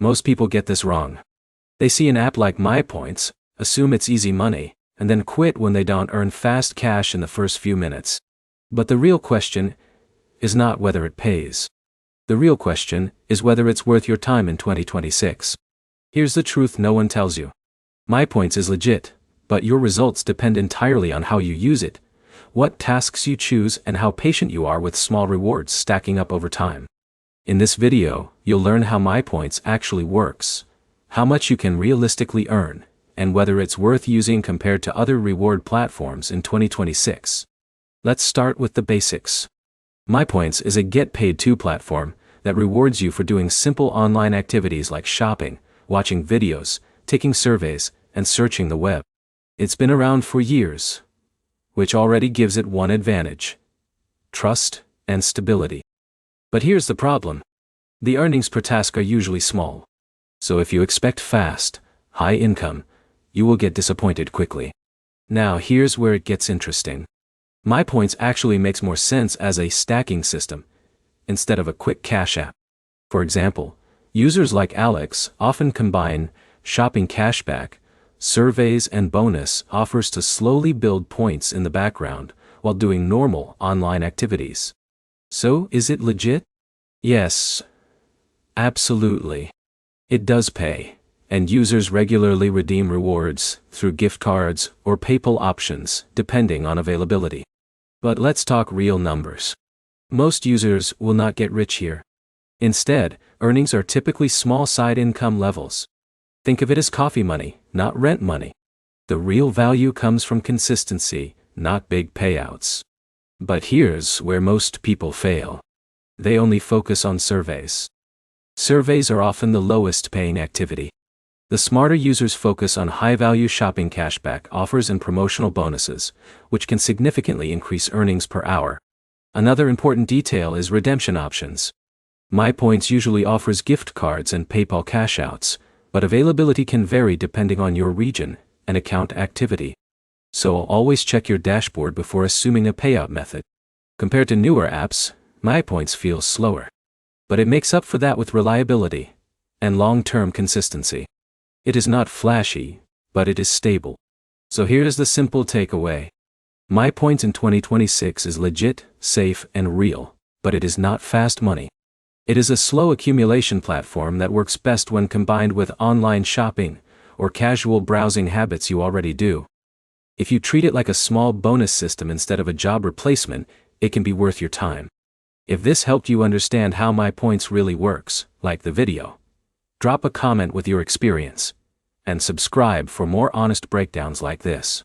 Most people get this wrong. They see an app like MyPoints, assume it's easy money, and then quit when they don't earn fast cash in the first few minutes. But the real question is not whether it pays. The real question is whether it's worth your time in 2026. Here's the truth no one tells you. MyPoints is legit, but your results depend entirely on how you use it, what tasks you choose, and how patient you are with small rewards stacking up over time. In this video, you'll learn how MyPoints actually works, how much you can realistically earn, and whether it's worth using compared to other reward platforms in 2026. Let's start with the basics. MyPoints is a get-paid-to platform that rewards you for doing simple online activities like shopping, watching videos, taking surveys, and searching the web. It's been around for years, which already gives it one advantage: trust and stability. But here's the problem. The earnings per task are usually small. So if you expect fast, high income, you will get disappointed quickly. Now here's where it gets interesting. MyPoints actually makes more sense as a stacking system instead of a quick cash app. For example, users like Alex often combine shopping cashback, surveys, and bonus offers to slowly build points in the background while doing normal online activities. So, is it legit? Yes, absolutely. It does pay, and users regularly redeem rewards through gift cards or PayPal options, depending on availability. But let's talk real numbers. Most users will not get rich here. Instead, earnings are typically small side income levels. Think of it as coffee money, not rent money. The real value comes from consistency, not big payouts. But here's where most people fail. They only focus on surveys. Surveys are often the lowest paying activity. The smarter users focus on high-value shopping cashback offers and promotional bonuses, which can significantly increase earnings per hour. Another important detail is redemption options. MyPoints usually offers gift cards and PayPal cash-outs, but availability can vary depending on your region and account activity. So always check your dashboard before assuming a payout method. Compared to newer apps, MyPoints feels slower. But it makes up for that with reliability and long-term consistency. It is not flashy, but it is stable. So here's the simple takeaway. MyPoints in 2026 is legit, safe, and real, but it is not fast money. It is a slow accumulation platform that works best when combined with online shopping or casual browsing habits you already do. If you treat it like a small bonus system instead of a job replacement, it can be worth your time. If this helped you understand how MyPoints really works, like the video. Drop a comment with your experience, and subscribe for more honest breakdowns like this.